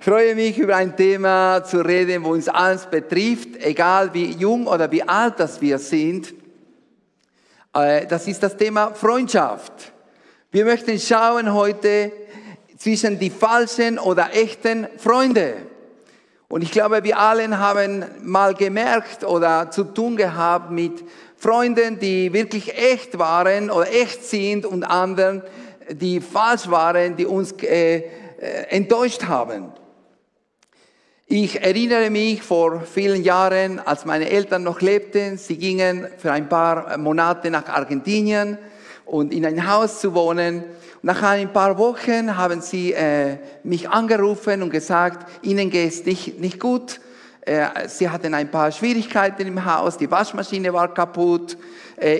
Ich freue mich, über ein Thema zu reden, wo uns alles betrifft, egal wie jung oder wie alt das wir sind. Das ist das Thema Freundschaft. Wir möchten schauen heute zwischen die falschen oder echten Freunde. Und ich glaube, wir alle haben mal gemerkt oder zu tun gehabt mit Freunden, die wirklich echt waren oder echt sind und anderen, die falsch waren, die uns enttäuscht haben. Ich erinnere mich vor vielen Jahren, als meine Eltern noch lebten, sie gingen für ein paar Monate nach Argentinien und in ein Haus zu wohnen. Nach ein paar Wochen haben sie mich angerufen und gesagt, ihnen geht es nicht gut. Sie hatten ein paar Schwierigkeiten im Haus, die Waschmaschine war kaputt,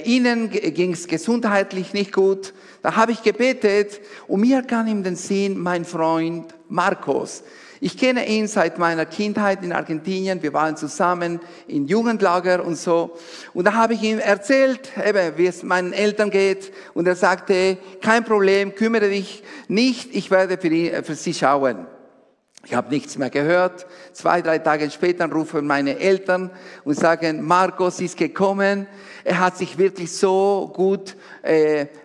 ihnen ging es gesundheitlich nicht gut. Da habe ich gebetet und mir kam in den Sinn mein Freund Marcos. Ich kenne ihn seit meiner Kindheit in Argentinien. Wir waren zusammen in Jugendlager und so. Und da habe ich ihm erzählt, wie es meinen Eltern geht. Und er sagte, kein Problem, kümmere dich nicht, ich werde für sie schauen. Ich habe nichts mehr gehört. 2-3 Tage später rufen meine Eltern und sagen, Marcos ist gekommen. Er hat sich wirklich so gut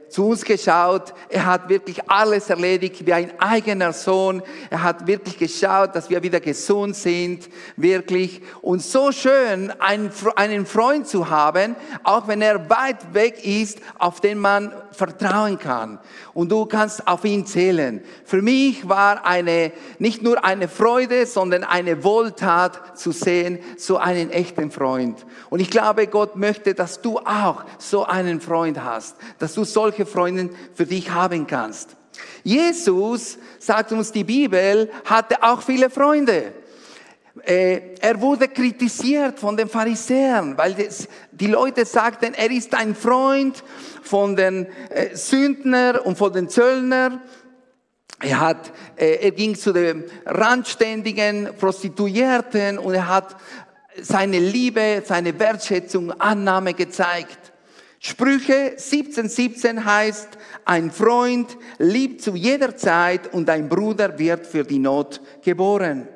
zu uns geschaut. Er hat wirklich alles erledigt wie ein eigener Sohn. Er hat wirklich geschaut, dass wir wieder gesund sind, wirklich. Und so schön, einen Freund zu haben, auch wenn er weit weg ist, auf den man vertrauen kann. Und du kannst auf ihn zählen. Für mich war nicht nur eine Freude, sondern eine Wohltat zu sehen, so einen echten Freund. Und ich glaube, Gott möchte, dass du auch so einen Freund hast, dass du solche Freunde für dich haben kannst. Jesus, sagt uns die Bibel, hatte auch viele Freunde. Er wurde kritisiert von den Pharisäern, weil die Leute sagten, er ist ein Freund von den Sündner und von den Zöllner. Er ging zu den randständigen Prostituierten und er hat seine Liebe, seine Wertschätzung, Annahme gezeigt. Sprüche 17,17 heißt, ein Freund liebt zu jeder Zeit und ein Bruder wird für die Not geboren.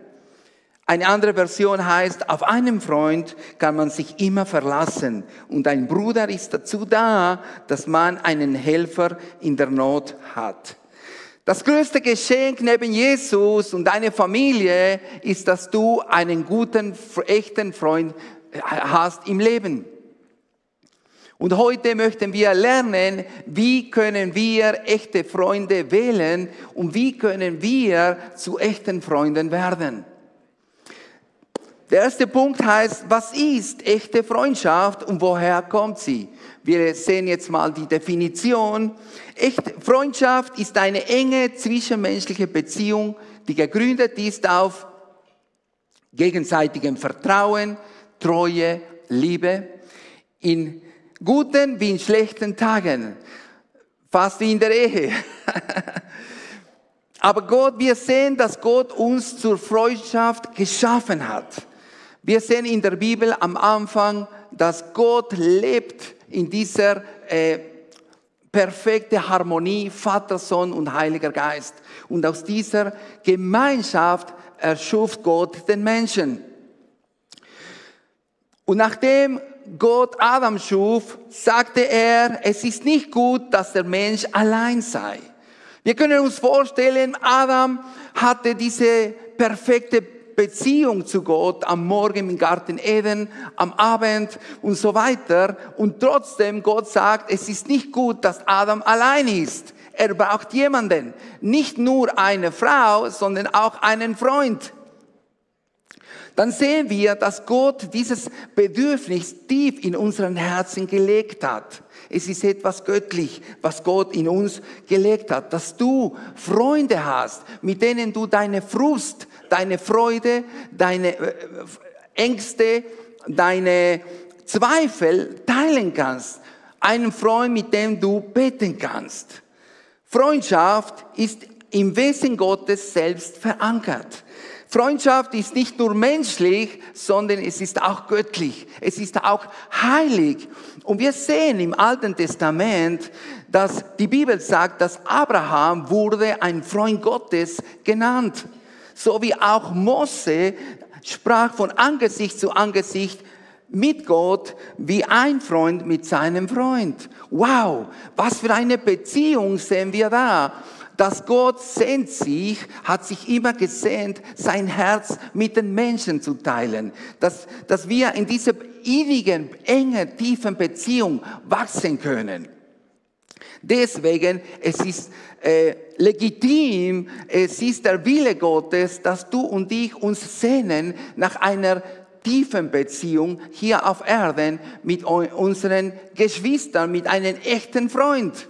Eine andere Version heißt, auf einen Freund kann man sich immer verlassen und ein Bruder ist dazu da, dass man einen Helfer in der Not hat. Das größte Geschenk neben Jesus und deiner Familie ist, dass du einen guten, echten Freund hast im Leben. Und heute möchten wir lernen, wie können wir echte Freunde wählen und wie können wir zu echten Freunden werden. Der erste Punkt heißt, was ist echte Freundschaft und woher kommt sie? Wir sehen jetzt mal die Definition. Echte Freundschaft ist eine enge zwischenmenschliche Beziehung, die gegründet ist auf gegenseitigem Vertrauen, Treue, Liebe, in guten wie in schlechten Tagen, fast wie in der Ehe. Aber wir sehen, dass Gott uns zur Freundschaft geschaffen hat. Wir sehen in der Bibel am Anfang, dass Gott lebt in dieser perfekte Harmonie, Vater, Sohn und Heiliger Geist. Und aus dieser Gemeinschaft erschuf Gott den Menschen. Und nachdem Gott Adam schuf, sagte er, es ist nicht gut, dass der Mensch allein sei. Wir können uns vorstellen, Adam hatte diese perfekte Beziehung zu Gott am Morgen im Garten Eden, am Abend und so weiter. Und trotzdem, Gott sagt, es ist nicht gut, dass Adam allein ist. Er braucht jemanden. Nicht nur eine Frau, sondern auch einen Freund. Dann sehen wir, dass Gott dieses Bedürfnis tief in unseren Herzen gelegt hat. Es ist etwas göttlich, was Gott in uns gelegt hat, dass du Freunde hast, mit denen du deine Frust, deine Freude, deine Ängste, deine Zweifel teilen kannst. Einen Freund, mit dem du beten kannst. Freundschaft ist im Wesen Gottes selbst verankert. Freundschaft ist nicht nur menschlich, sondern es ist auch göttlich. Es ist auch heilig. Und wir sehen im Alten Testament, dass die Bibel sagt, dass Abraham wurde ein Freund Gottes genannt. So wie auch Mose sprach von Angesicht zu Angesicht mit Gott, wie ein Freund mit seinem Freund. Wow, was für eine Beziehung sehen wir da. Dass Gott sehnt sich, hat sich immer gesehnt, sein Herz mit den Menschen zu teilen. Dass wir in dieser ewigen, engen, tiefen Beziehung wachsen können. Deswegen, es ist legitim, es ist der Wille Gottes, dass du und ich uns sehnen nach einer tiefen Beziehung hier auf Erden mit unseren Geschwistern, mit einem echten Freund.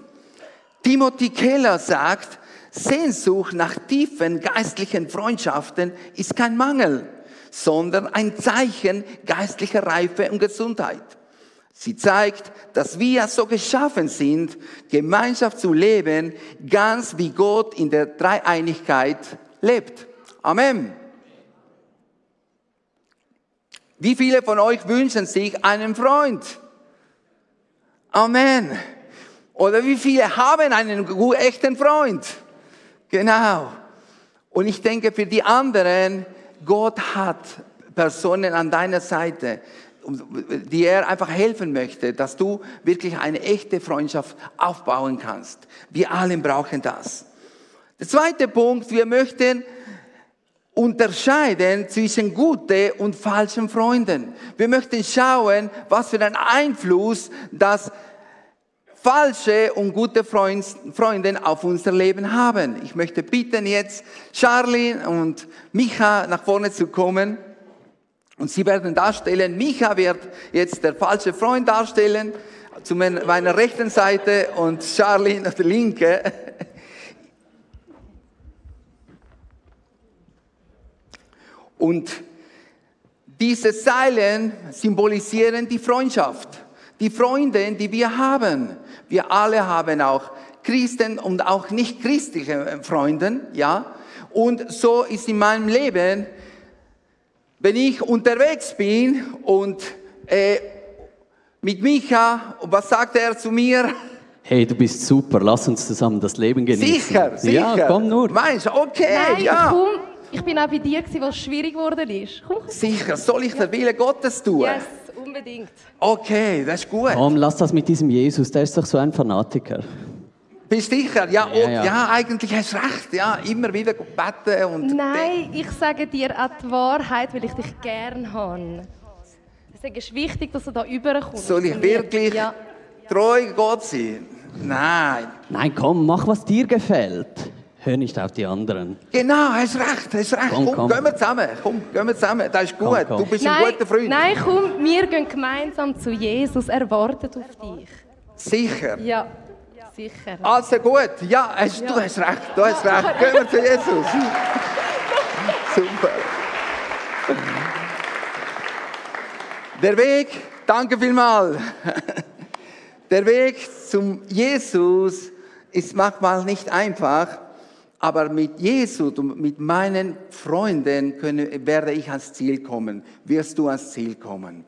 Timothy Keller sagt, Sehnsucht nach tiefen geistlichen Freundschaften ist kein Mangel, sondern ein Zeichen geistlicher Reife und Gesundheit. Sie zeigt, dass wir so geschaffen sind, Gemeinschaft zu leben, ganz wie Gott in der Dreieinigkeit lebt. Amen. Wie viele von euch wünschen sich einen Freund? Amen. Oder wie viele haben einen echten Freund? Genau. Und ich denke für die anderen, Gott hat Personen an deiner Seite, die er einfach helfen möchte, dass du wirklich eine echte Freundschaft aufbauen kannst. Wir alle brauchen das. Der zweite Punkt, wir möchten unterscheiden zwischen guten und falschen Freunden. Wir möchten schauen, was für einen Einfluss das falsche und gute Freunde auf unser Leben haben. Ich möchte bitten jetzt Charlene und Micha nach vorne zu kommen und sie werden darstellen. Micha wird jetzt der falsche Freund darstellen, zu meiner rechten Seite und Charlene auf der linken. Und diese Seilen symbolisieren die Freundschaft. Die Freunde, die wir haben. Wir alle haben auch Christen und auch nicht christliche Freunde, ja. Und so ist in meinem Leben, wenn ich unterwegs bin und mit Micha, was sagt er zu mir? Hey, du bist super, lass uns zusammen das Leben genießen. Sicher. Ja, komm nur. Meinst du? Okay, nein, ja. Komm. Ich bin auch bei dir, wo es schwierig geworden ist. Komm. Sicher, soll ich den Willen Gottes tun? Yes, unbedingt. Okay, das ist gut. Komm, lass das mit diesem Jesus, der ist doch so ein Fanatiker. Bist du sicher? Ja, Ja. ja, eigentlich hast du recht. Ja, immer wieder beten und Nein, ich sage dir auch die Wahrheit, weil ich dich gern habe. Deswegen ist wichtig, dass du da rüberkommst. soll ich wirklich Ja. treu Gott sein? Nein. Nein, komm, mach, was dir gefällt. Hör nicht auf die anderen. Genau, hast recht. Komm, gehen wir zusammen. Das ist gut. Komm. Du bist ein guter Freund. Nein, komm, wir gehen gemeinsam zu Jesus. Er wartet auf dich. Sicher. Ja, sicher. Also gut. Ja, du hast recht. Gehen wir zu Jesus. Super. Der Weg, danke vielmals. Der Weg zum Jesus ist manchmal nicht einfach. Aber mit Jesus und mit meinen Freunden werde ich ans Ziel kommen. Wirst du ans Ziel kommen.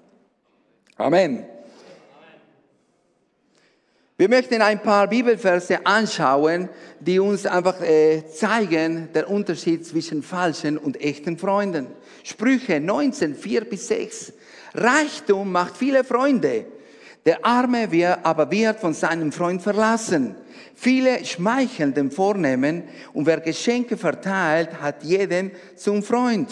Amen. Wir möchten ein paar Bibelverse anschauen, die uns einfach zeigen, den Unterschied zwischen falschen und echten Freunden. Sprüche 19, 4-6. Reichtum macht viele Freunde. Der Arme wird von seinem Freund verlassen. Viele schmeicheln dem Vornehmen und wer Geschenke verteilt, hat jeden zum Freund.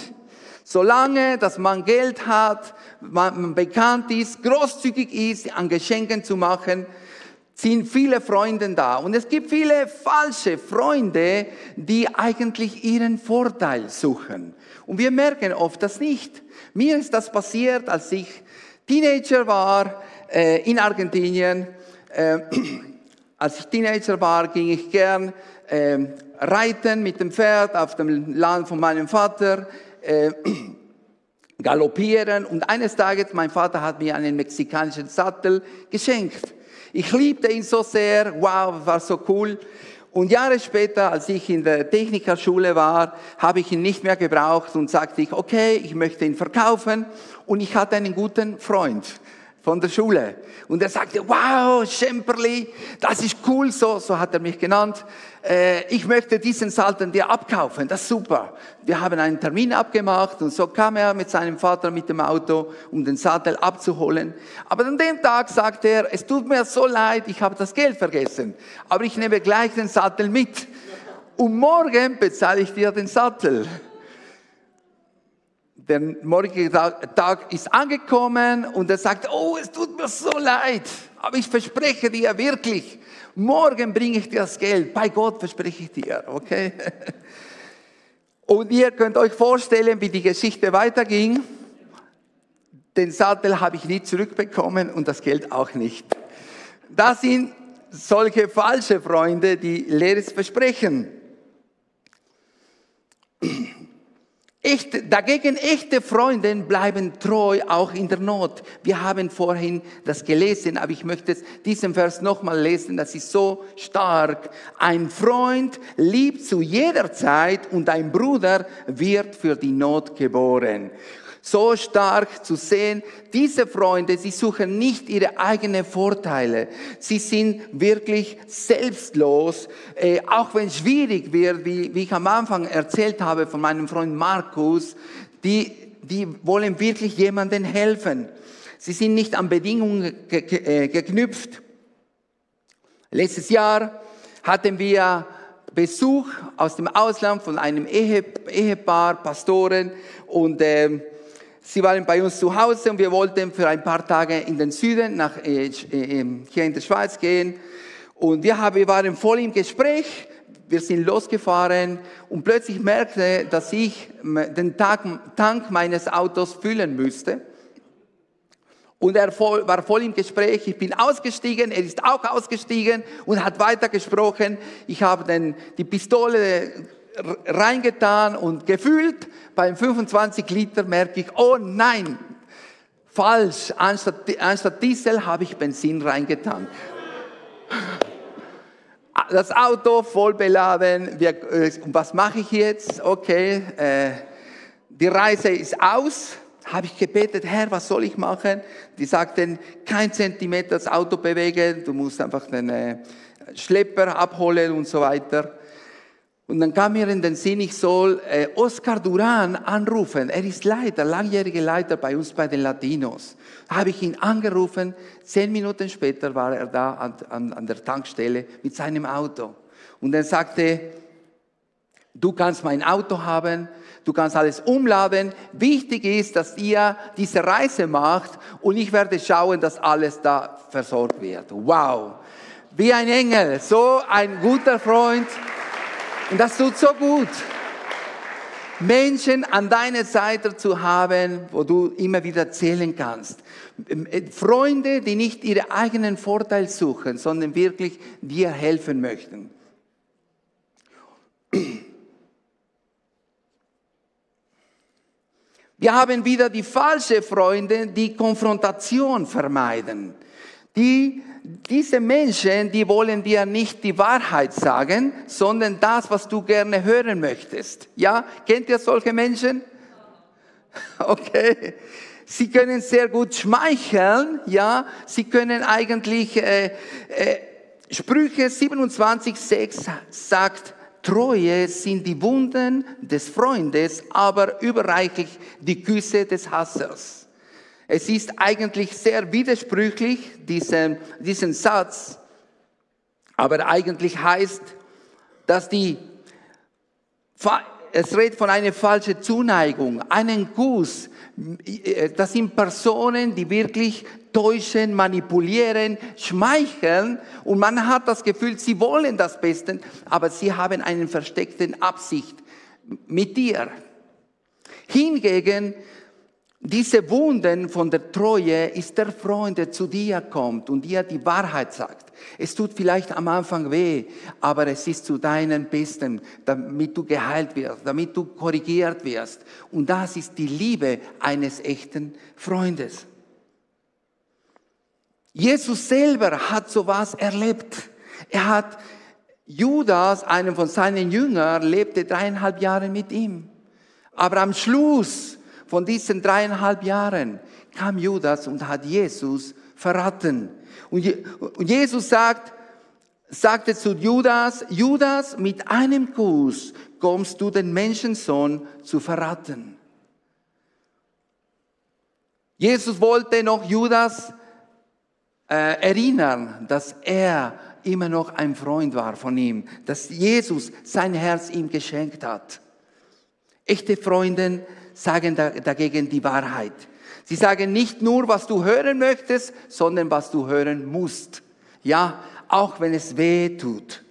Solange, dass man Geld hat, man bekannt ist, großzügig ist, an Geschenken zu machen, sind viele Freunde da. Und es gibt viele falsche Freunde, die eigentlich ihren Vorteil suchen. Und wir merken oft das nicht. Mir ist das passiert, als ich Teenager war in Argentinien. Als ich Teenager war, ging ich gern reiten mit dem Pferd auf dem Land von meinem Vater, galoppieren. Und eines Tages, mein Vater hat mir einen mexikanischen Sattel geschenkt. Ich liebte ihn so sehr, wow, war so cool. Und Jahre später, als ich in der Technikerschule war, habe ich ihn nicht mehr gebraucht und sagte ich, okay, ich möchte ihn verkaufen. Und ich hatte einen guten Freund, von der Schule. Und er sagte, wow, Schemperli, das ist cool, so hat er mich genannt. Ich möchte diesen Sattel dir abkaufen, das ist super. Wir haben einen Termin abgemacht und so kam er mit seinem Vater mit dem Auto, um den Sattel abzuholen. Aber an dem Tag sagte er, es tut mir so leid, ich habe das Geld vergessen, aber ich nehme gleich den Sattel mit. Und morgen bezahle ich dir den Sattel. Der morgige Tag ist angekommen und er sagt, oh, es tut mir so leid, aber ich verspreche dir wirklich, morgen bringe ich dir das Geld. Bei Gott verspreche ich dir, okay? Und ihr könnt euch vorstellen, wie die Geschichte weiterging. Den Sattel habe ich nie zurückbekommen und das Geld auch nicht. Das sind solche falsche Freunde, die Leeres versprechen. Dagegen echte Freunde bleiben treu, auch in der Not. Wir haben vorhin das gelesen, aber ich möchte diesen Vers nochmal lesen, das ist so stark. Ein Freund liebt zu jeder Zeit und ein Bruder wird für die Not geboren. So stark zu sehen, diese Freunde, sie suchen nicht ihre eigenen Vorteile. Sie sind wirklich selbstlos, auch wenn es schwierig wird, wie ich am Anfang erzählt habe von meinem Freund Markus, die wollen wirklich jemandem helfen. Sie sind nicht an Bedingungen geknüpft. Letztes Jahr hatten wir Besuch aus dem Ausland von einem Ehepaar, Pastoren, und sie waren bei uns zu Hause und wir wollten für ein paar Tage in den Süden, hier in der Schweiz gehen. Und wir waren voll im Gespräch, wir sind losgefahren und plötzlich merkte, dass ich den Tank meines Autos füllen müsste. Und er war voll im Gespräch, ich bin ausgestiegen, er ist auch ausgestiegen und hat weitergesprochen. Ich habe die Pistole reingetan und gefühlt, beim 25 Liter merke ich, oh nein, falsch, anstatt Diesel habe ich Benzin reingetan. Das Auto voll beladen, was mache ich jetzt? Okay, die Reise ist aus, habe ich gebetet, Herr, was soll ich machen? Die sagten, kein Zentimeter das Auto bewegen, du musst einfach den Schlepper abholen und so weiter. Und dann kam mir in den Sinn, ich soll Oscar Duran anrufen. Er ist Leiter, langjähriger Leiter bei uns bei den Latinos. Da habe ich ihn angerufen. 10 Minuten später war er da an der Tankstelle mit seinem Auto. Und er sagte, du kannst mein Auto haben, du kannst alles umladen. Wichtig ist, dass ihr diese Reise macht und ich werde schauen, dass alles da versorgt wird. Wow, wie ein Engel, so ein guter Freund. Und das tut so gut, Menschen an deiner Seite zu haben, wo du immer wieder zählen kannst. Freunde, die nicht ihren eigenen Vorteil suchen, sondern wirklich dir helfen möchten. Wir haben wieder die falschen Freunde, die Konfrontation vermeiden. Diese Menschen, die wollen dir nicht die Wahrheit sagen, sondern das, was du gerne hören möchtest. Ja, kennt ihr solche Menschen? Okay. Sie können sehr gut schmeicheln, ja. Sie können eigentlich, Sprüche 27,6 sagt, Treue sind die Wunden des Freundes, aber überreichlich die Küsse des Hassers. Es ist eigentlich sehr widersprüchlich, diesen Satz, aber eigentlich heißt, dass es redet von einer falschen Zuneigung, einen Kuss. Das sind Personen, die wirklich täuschen, manipulieren, schmeicheln und man hat das Gefühl, sie wollen das Beste, aber sie haben eine versteckte Absicht mit dir. Hingegen, diese Wunden von der Treue ist der Freund, der zu dir kommt und dir die Wahrheit sagt. Es tut vielleicht am Anfang weh, aber es ist zu deinem Besten, damit du geheilt wirst, damit du korrigiert wirst. Und das ist die Liebe eines echten Freundes. Jesus selber hat sowas erlebt. Judas, einem von seinen Jüngern, lebte 3,5 Jahre mit ihm. Aber am Schluss von diesen 3,5 Jahren kam Judas und hat Jesus verraten. Und Jesus sagte zu Judas, Judas, mit einem Kuss kommst du den Menschensohn zu verraten. Jesus wollte noch Judas erinnern, dass er immer noch ein Freund war von ihm, dass Jesus sein Herz ihm geschenkt hat. Echte Freunde sagen dagegen die Wahrheit. Sie sagen nicht nur, was du hören möchtest, sondern was du hören musst. Ja, auch wenn es weh tut.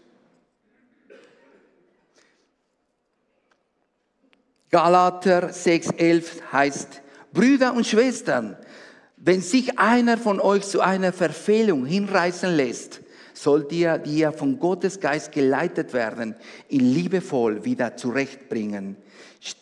Galater 6,11 heißt, Brüder und Schwestern, wenn sich einer von euch zu einer Verfehlung hinreißen lässt, sollt ihr, die ihr von Gottes Geist geleitet werden, ihn liebevoll wieder zurechtbringen.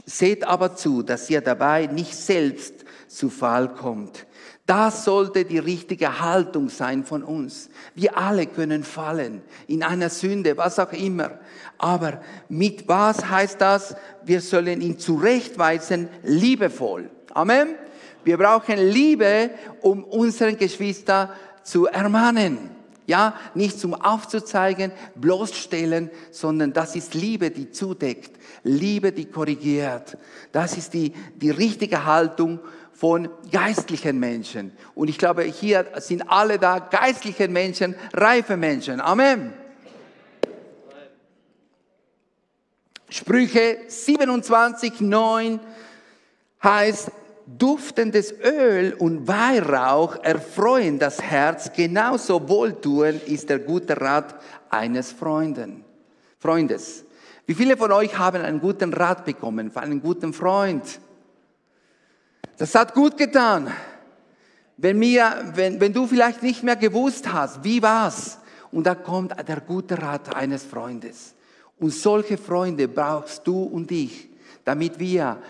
Seht aber zu, dass ihr dabei nicht selbst zu Fall kommt. Das sollte die richtige Haltung sein von uns. Wir alle können fallen in einer Sünde, was auch immer. Aber mit was heißt das? Wir sollen ihn zurechtweisen, liebevoll. Amen. Wir brauchen Liebe, um unseren Geschwister zu ermahnen. Ja, nicht zum Aufzuzeigen, bloßstellen, sondern das ist Liebe, die zudeckt. Liebe, die korrigiert. Das ist die richtige Haltung von geistlichen Menschen. Und ich glaube, hier sind alle da geistliche Menschen, reife Menschen. Amen. Sprüche 27,9 heißt, duftendes Öl und Weihrauch erfreuen das Herz, genauso wohltuend ist der gute Rat eines Freundes. Wie viele von euch haben einen guten Rat bekommen von einem guten Freund? Das hat gut getan. Wenn du vielleicht nicht mehr gewusst hast, wie war's? Und da kommt der gute Rat eines Freundes. Und solche Freunde brauchst du und ich, damit wir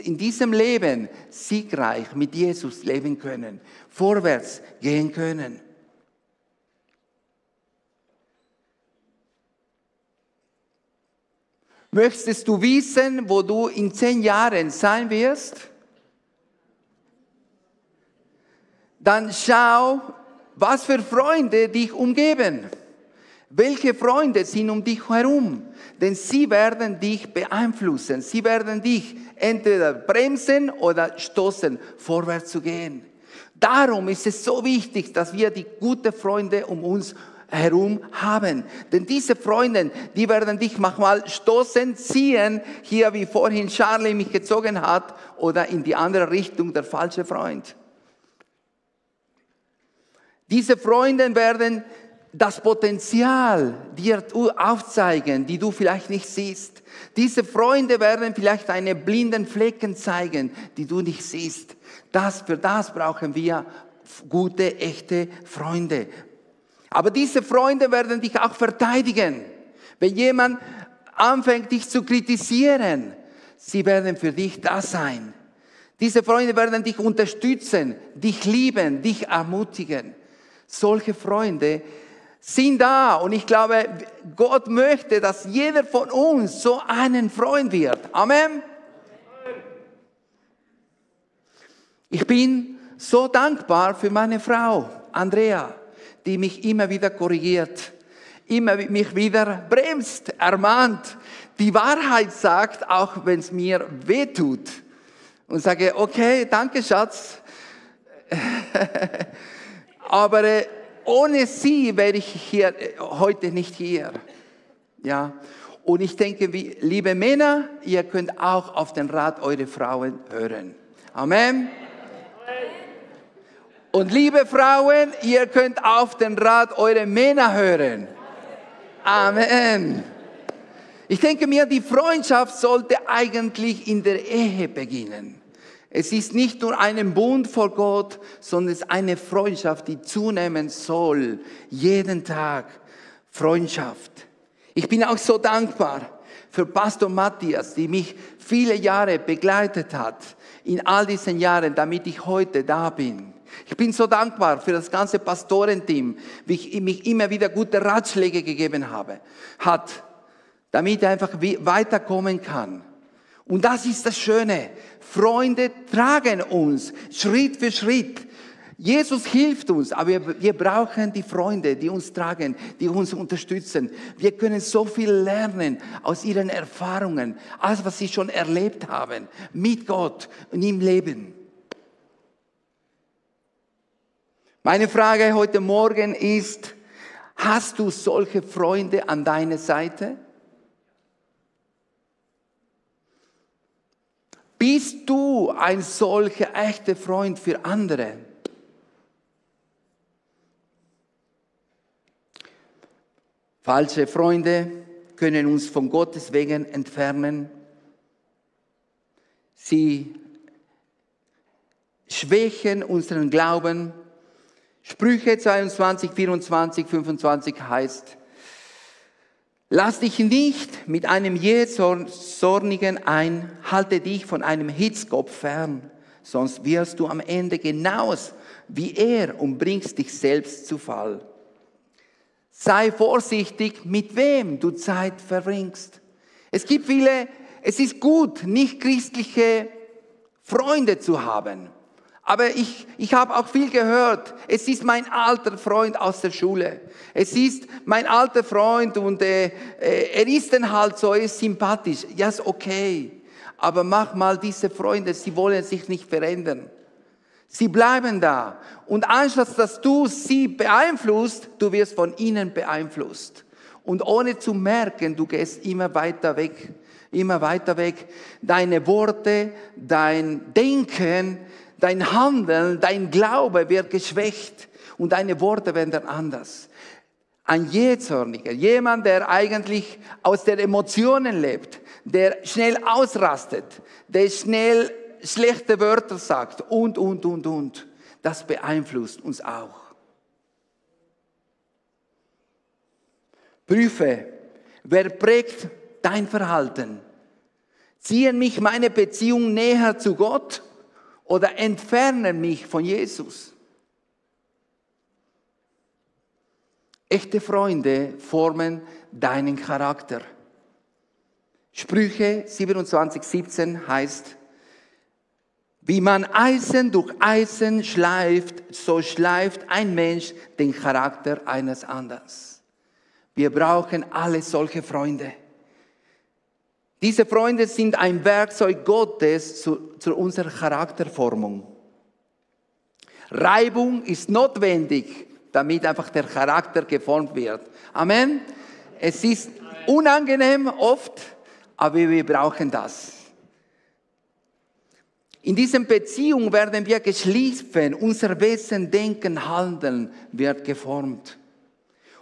in diesem Leben siegreich mit Jesus leben können, vorwärts gehen können. Möchtest du wissen, wo du in 10 Jahren sein wirst? Dann schau, was für Freunde dich umgeben. Welche Freunde sind um dich herum? Denn sie werden dich beeinflussen. Sie werden dich entweder bremsen oder stoßen, vorwärts zu gehen. Darum ist es so wichtig, dass wir die guten Freunde um uns herum haben. Denn diese Freunde, die werden dich manchmal stoßen, ziehen, hier wie vorhin Charlie mich gezogen hat, oder in die andere Richtung, der falsche Freund. Diese Freunde werden das Potenzial dir aufzeigen, die du vielleicht nicht siehst. Diese Freunde werden vielleicht deine blinden Flecken zeigen, die du nicht siehst. Für das brauchen wir gute, echte Freunde. Aber diese Freunde werden dich auch verteidigen. Wenn jemand anfängt, dich zu kritisieren, sie werden für dich da sein. Diese Freunde werden dich unterstützen, dich lieben, dich ermutigen. Solche Freunde sind da, und ich glaube, Gott möchte, dass jeder von uns so einen Freund wird. Amen. Ich bin so dankbar für meine Frau, Andrea, die mich immer wieder korrigiert, mich wieder bremst, ermahnt, die Wahrheit sagt, auch wenn es mir wehtut. Und sage, okay, danke Schatz, aber ohne sie wäre ich hier heute nicht hier. Ja. Und ich denke, liebe Männer, ihr könnt auch auf den Rat eurer Frauen hören. Amen. Und liebe Frauen, ihr könnt auf den Rat eurer Männer hören. Amen. Ich denke mir, die Freundschaft sollte eigentlich in der Ehe beginnen. Es ist nicht nur ein Bund vor Gott, sondern es ist eine Freundschaft, die zunehmen soll. Jeden Tag Freundschaft. Ich bin auch so dankbar für Pastor Matthias, die mich viele Jahre begleitet hat, in all diesen Jahren, damit ich heute da bin. Ich bin so dankbar für das ganze Pastorenteam, wie mich immer wieder gute Ratschläge gegeben hat, damit er einfach weiterkommen kann. Und das ist das Schöne. Freunde tragen uns Schritt für Schritt. Jesus hilft uns, aber wir brauchen die Freunde, die uns tragen, die uns unterstützen. Wir können so viel lernen aus ihren Erfahrungen, alles, was sie schon erlebt haben, mit Gott und im Leben. Meine Frage heute Morgen ist, hast du solche Freunde an deiner Seite? Bist du ein solcher echter Freund für andere? Falsche Freunde können uns von Gottes Wegen entfernen. Sie schwächen unseren Glauben. Sprüche 22, 24, 25 heißt, lass dich nicht mit einem Jähzornigen ein, halte dich von einem Hitzkopf fern, sonst wirst du am Ende genauso wie er und bringst dich selbst zu Fall. Sei vorsichtig, mit wem du Zeit verbringst. Es gibt viele, es ist gut, nicht christliche Freunde zu haben. Aber ich habe auch viel gehört. Es ist mein alter Freund aus der Schule. Es ist mein alter Freund und er ist dann halt so, er ist sympathisch. Ja, ist okay. Aber manchmal diese Freunde, sie wollen sich nicht verändern. Sie bleiben da. Und anstatt dass du sie beeinflusst, du wirst von ihnen beeinflusst. Und ohne zu merken, du gehst immer weiter weg. Immer weiter weg. Deine Worte, dein Denken, dein Handeln, dein Glaube wird geschwächt und deine Worte werden dann anders. Ein Jähzorniger, jemand, der eigentlich aus den Emotionen lebt, der schnell ausrastet, der schnell schlechte Wörter sagt und. Das beeinflusst uns auch. Prüfe, wer prägt dein Verhalten? Ziehen mich meine Beziehung näher zu Gott? Oder entfernen mich von Jesus. Echte Freunde formen deinen Charakter. Sprüche 27,17 heißt, wie man Eisen durch Eisen schleift, so schleift ein Mensch den Charakter eines anderen. Wir brauchen alle solche Freunde. Diese Freunde sind ein Werkzeug Gottes zu unserer Charakterformung. Reibung ist notwendig, damit einfach der Charakter geformt wird. Amen. Es ist unangenehm oft, aber wir brauchen das. In dieser Beziehung werden wir geschliffen, unser Wesen, Denken, Handeln wird geformt.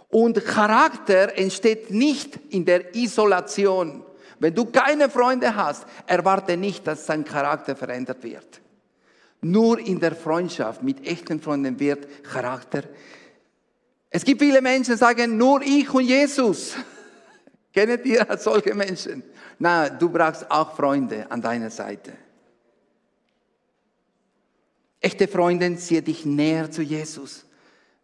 Und Charakter entsteht nicht in der Isolation. Wenn du keine Freunde hast, erwarte nicht, dass dein Charakter verändert wird. Nur in der Freundschaft mit echten Freunden wird Charakter. Es gibt viele Menschen, die sagen, nur ich und Jesus. Kennt ihr solche Menschen? Nein, du brauchst auch Freunde an deiner Seite. Echte Freunde ziehen dich näher zu Jesus.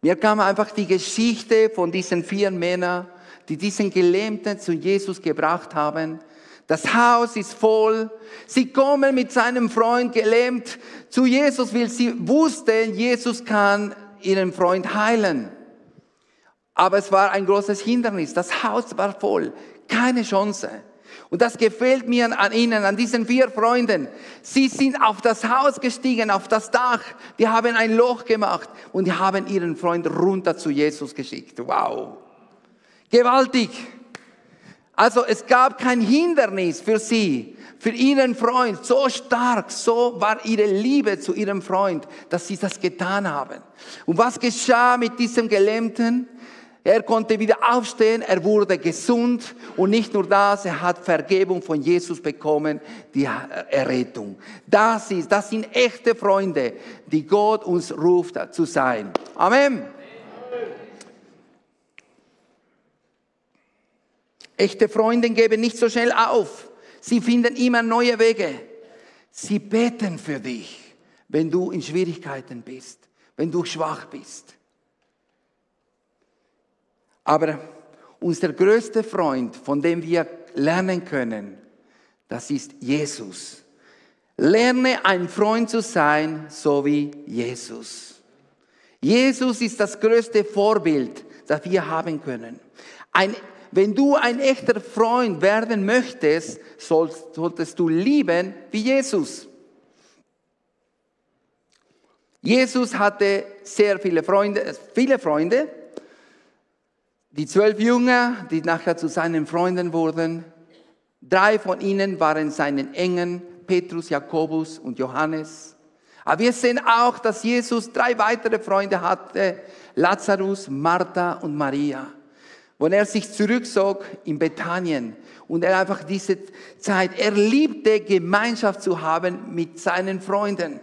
Mir kam einfach die Geschichte von diesen 4 Männern, die diesen Gelähmten zu Jesus gebracht haben. Das Haus ist voll. Sie kommen mit seinem Freund gelähmt zu Jesus, weil sie wussten, Jesus kann ihren Freund heilen. Aber es war ein großes Hindernis. Das Haus war voll. Keine Chance. Und das gefällt mir an ihnen, an diesen 4 Freunden. Sie sind auf das Haus gestiegen, auf das Dach. Die haben ein Loch gemacht und die haben ihren Freund runter zu Jesus geschickt. Wow. Gewaltig. Also es gab kein Hindernis für sie, für ihren Freund. So stark, so war ihre Liebe zu ihrem Freund, dass sie das getan haben. Und was geschah mit diesem Gelähmten? Er konnte wieder aufstehen, er wurde gesund und nicht nur das, er hat Vergebung von Jesus bekommen, die Errettung. Das sind echte Freunde, die Gott uns ruft zu sein. Amen. Echte Freunde geben nicht so schnell auf. Sie finden immer neue Wege. Sie beten für dich, wenn du in Schwierigkeiten bist, wenn du schwach bist. Aber unser größter Freund, von dem wir lernen können, Das ist Jesus. Lerne ein Freund zu sein, so wie Jesus. Jesus ist das größte Vorbild, das wir haben können. Wenn du ein echter Freund werden möchtest, solltest du lieben wie Jesus. Jesus hatte sehr viele Freunde. Die 12 Jünger, die nachher zu seinen Freunden wurden. 3 von ihnen waren seinen Engen, Petrus, Jakobus und Johannes. Aber wir sehen auch, dass Jesus 3 weitere Freunde hatte, Lazarus, Martha und Maria. Wo er sich zurückzog in Bethanien und er einfach diese Zeit, er liebte Gemeinschaft zu haben mit seinen Freunden.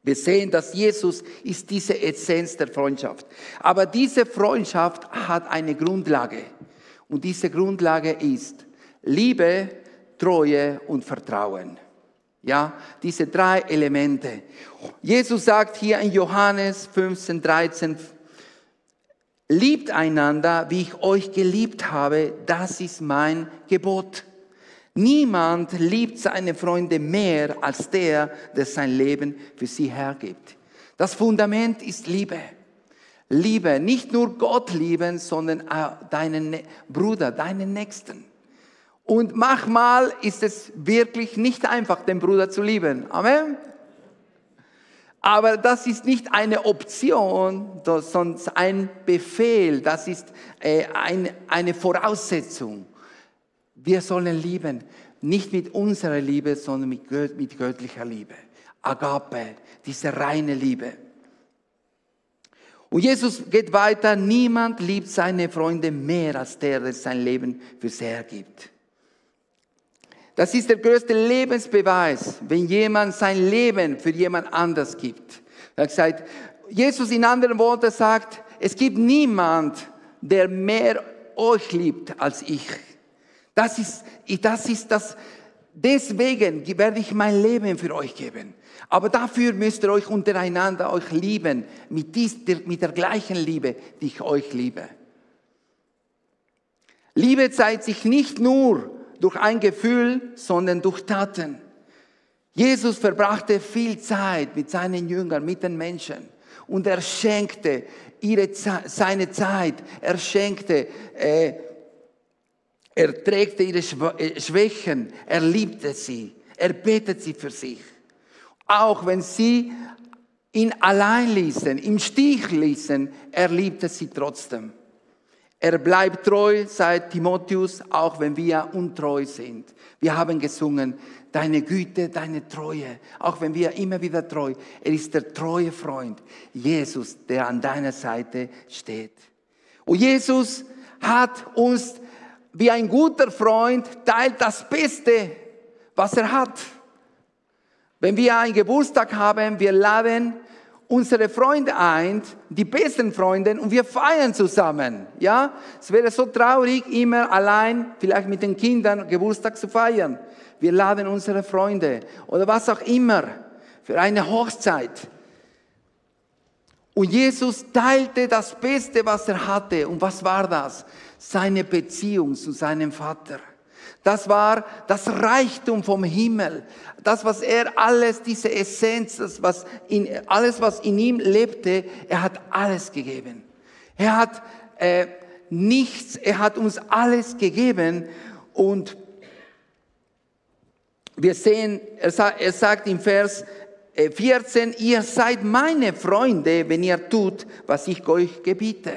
Wir sehen, dass Jesus ist diese Essenz der Freundschaft. Aber diese Freundschaft hat eine Grundlage. Und diese Grundlage ist Liebe, Treue und Vertrauen. Ja, diese 3 Elemente. Jesus sagt hier in Johannes 15:13, liebt einander, wie ich euch geliebt habe, das ist mein Gebot. Niemand liebt seine Freunde mehr als der sein Leben für sie hergibt. Das Fundament ist Liebe. Liebe, nicht nur Gott lieben, sondern auch deinen Bruder, deinen Nächsten. Und manchmal ist es wirklich nicht einfach, den Bruder zu lieben. Amen. Aber das ist nicht eine Option, sondern ein Befehl. Das ist eine Voraussetzung. Wir sollen lieben, nicht mit unserer Liebe, sondern mit göttlicher Liebe. Agape, diese reine Liebe. Und Jesus geht weiter, niemand liebt seine Freunde mehr als der sein Leben für sie hergibt. Das ist der größte Lebensbeweis, wenn jemand sein Leben für jemand anders gibt. Er hat gesagt, Jesus in anderen Worten sagt, es gibt niemand, der mehr euch liebt als ich. Deswegen werde ich mein Leben für euch geben. Aber dafür müsst ihr euch untereinander lieben, mit der gleichen Liebe, die ich euch liebe. Liebe zeigt sich nicht nur durch ein Gefühl, sondern durch Taten. Jesus verbrachte viel Zeit mit seinen Jüngern, mit den Menschen. Und er schenkte seine Zeit, er trägte ihre Schwächen, er liebte sie, er betet sie für sich. Auch wenn sie ihn allein ließen, im Stich ließen, er liebte sie trotzdem. Er bleibt treu, sagt Timotheus, auch wenn wir untreu sind. Wir haben gesungen, deine Güte, deine Treue, auch wenn wir immer wieder treu. Er ist der treue Freund, Jesus, der an deiner Seite steht. Und Jesus hat uns wie ein guter Freund, teilt das Beste, was er hat. Wenn wir einen Geburtstag haben, wir laden unsere Freunde ein, die besten Freunde, und wir feiern zusammen. Ja, es wäre so traurig, immer allein, vielleicht mit den Kindern Geburtstag zu feiern. Wir laden unsere Freunde oder was auch immer für eine Hochzeit. Und Jesus teilte das Beste, was er hatte. Und was war das? Seine Beziehung zu seinem Vater. Das war das Reichtum vom Himmel. Das, was er alles, diese Essenz, alles, was in ihm lebte, er hat alles gegeben. Er hat nichts, er hat uns alles gegeben. Und wir sehen, er sagt im Vers 14, ihr seid meine Freunde, wenn ihr tut, was ich euch gebiete.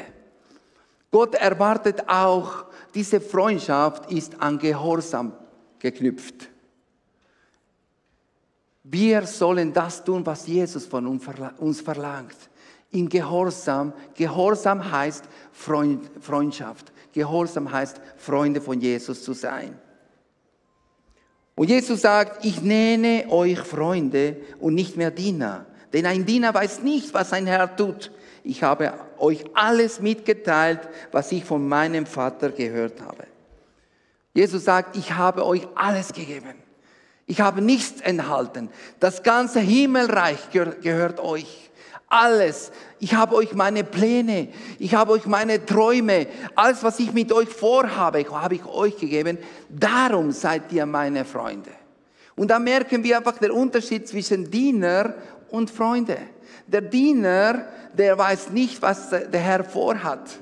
Gott erwartet auch, diese Freundschaft ist an Gehorsam geknüpft. Wir sollen das tun, was Jesus von uns verlangt. In Gehorsam. Gehorsam heißt Freundschaft. Gehorsam heißt, Freunde von Jesus zu sein. Und Jesus sagt, ich nenne euch Freunde und nicht mehr Diener. Denn ein Diener weiß nicht, was sein Herr tut. Ich habe euch alles mitgeteilt, was ich von meinem Vater gehört habe. Jesus sagt, ich habe euch alles gegeben. Ich habe nichts enthalten. Das ganze Himmelreich gehört euch. Alles. Ich habe euch meine Pläne, ich habe euch meine Träume, alles, was ich mit euch vorhabe, habe ich euch gegeben. Darum seid ihr meine Freunde. Und da merken wir einfach den Unterschied zwischen Diener und Freunde. Der Diener, der weiß nicht, was der Herr vorhat.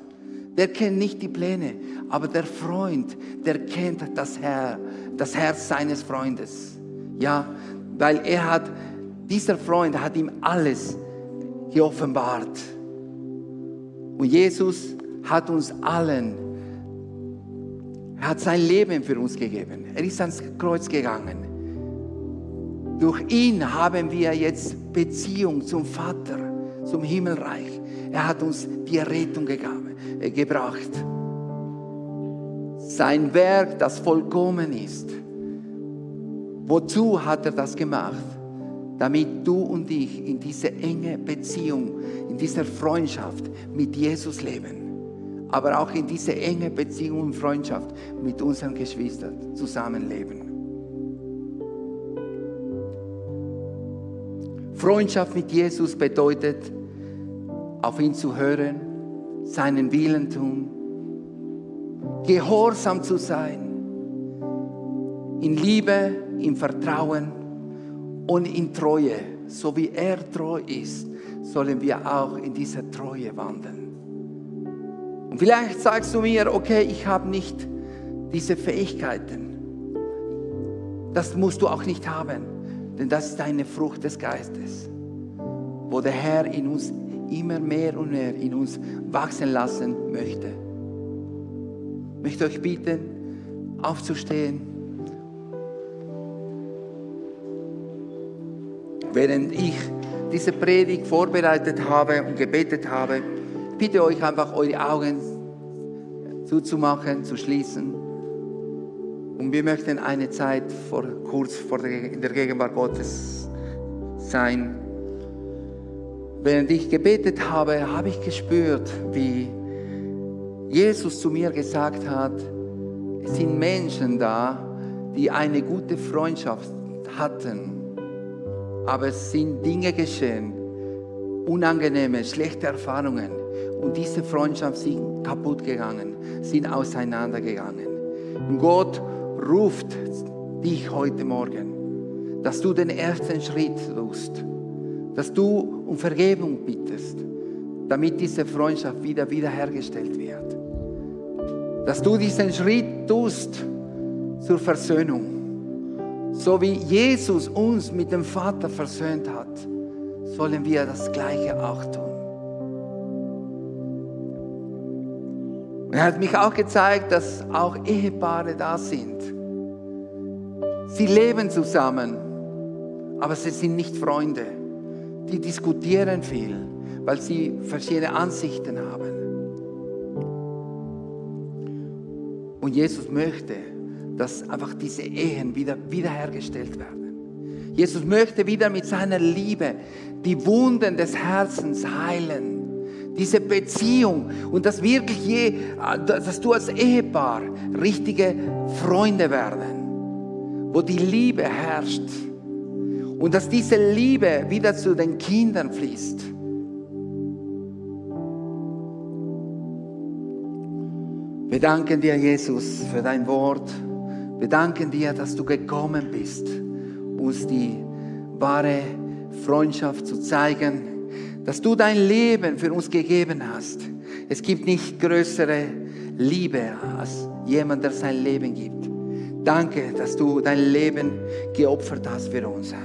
Der kennt nicht die Pläne. Aber der Freund, der kennt das Herz seines Freundes. Ja, weil dieser Freund hat ihm alles geoffenbart. Und Jesus hat uns allen, er hat sein Leben für uns gegeben. Er ist ans Kreuz gegangen. Durch ihn haben wir jetzt Beziehung zum Vater, zum Himmelreich. Er hat uns die Errettung gebracht. Sein Werk, das vollkommen ist. Wozu hat er das gemacht? Damit du und ich in diese enge Beziehung, in dieser Freundschaft mit Jesus leben. Aber auch in diese enge Beziehung und Freundschaft mit unseren Geschwistern zusammenleben. Freundschaft mit Jesus bedeutet, auf ihn zu hören, seinen Willen tun, gehorsam zu sein, in Liebe, im Vertrauen und in Treue. So wie er treu ist, sollen wir auch in dieser Treue wandeln. Und vielleicht sagst du mir, okay, ich habe nicht diese Fähigkeiten. Das musst du auch nicht haben, denn das ist eine Frucht des Geistes, wo der Herr in uns immer mehr und mehr in uns wachsen lassen möchte. Ich möchte euch bitten, aufzustehen. Während ich diese Predigt vorbereitet habe und gebetet habe, bitte euch einfach eure Augen zuzumachen, zu schließen. Und wir möchten eine Zeit in der Gegenwart Gottes sein. Während ich gebetet habe, habe ich gespürt, wie Jesus zu mir gesagt hat, es sind Menschen da, die eine gute Freundschaft hatten, aber es sind Dinge geschehen, unangenehme, schlechte Erfahrungen, und diese Freundschaft sind kaputt gegangen, sind auseinandergegangen. Und Gott ruft dich heute Morgen, dass du den ersten Schritt tust, dass du um Vergebung bittest, damit diese Freundschaft wiederhergestellt wird. Dass du diesen Schritt tust zur Versöhnung. So wie Jesus uns mit dem Vater versöhnt hat, sollen wir das Gleiche auch tun. Er hat mich auch gezeigt, dass auch Ehepaare da sind. Sie leben zusammen, aber sie sind nicht Freunde. Die diskutieren viel, weil sie verschiedene Ansichten haben. Und Jesus möchte, dass einfach diese Ehen wiederhergestellt werden. Jesus möchte wieder mit seiner Liebe die Wunden des Herzens heilen. Diese Beziehung und dass du als Ehepaar richtige Freunde werden, wo die Liebe herrscht und dass diese Liebe wieder zu den Kindern fließt. Wir danken dir, Jesus, für dein Wort. Wir danken dir, dass du gekommen bist, uns die wahre Freundschaft zu zeigen, dass du dein Leben für uns gegeben hast. Es gibt nicht größere Liebe als jemand, der sein Leben gibt. Danke, dass du dein Leben geopfert hast für uns, Herr.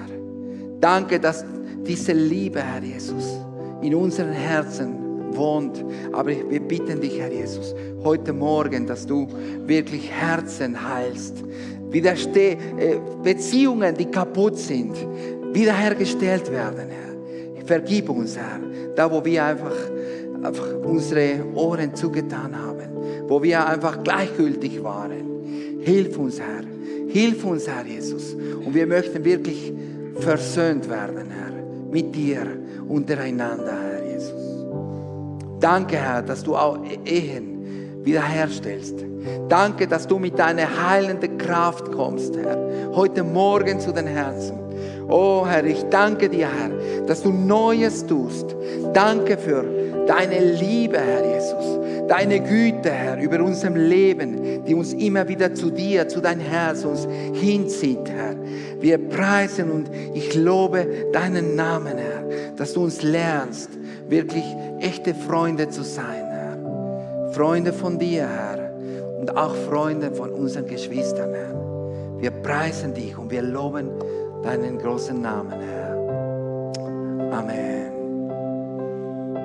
Danke, dass diese Liebe, Herr Jesus, in unseren Herzen wohnt. Aber wir bitten dich, Herr Jesus, heute Morgen, dass du wirklich Herzen heilst. Beziehungen, die kaputt sind, wiederhergestellt werden, Herr. Vergib uns, Herr, da wo wir einfach unsere Ohren zugetan haben, wo wir einfach gleichgültig waren. Hilf uns, Herr. Hilf uns, Herr Jesus. Und wir möchten wirklich versöhnt werden, Herr, mit dir untereinander, Herr Jesus. Danke, Herr, dass du auch Ehen wiederherstellst. Danke, dass du mit deiner heilenden Kraft kommst, Herr. Heute Morgen zu den Herzen. Oh Herr, ich danke dir, Herr, dass du Neues tust. Danke für deine Liebe, Herr Jesus. Deine Güte, Herr, über unserem Leben, die uns immer wieder zu dir, zu dein Herz uns hinzieht, Herr. Wir preisen und ich lobe deinen Namen, Herr, dass du uns lernst, wirklich echte Freunde zu sein, Herr. Freunde von dir, Herr, und auch Freunde von unseren Geschwistern, Herr. Wir preisen dich und wir loben deinen großen Namen, Herr.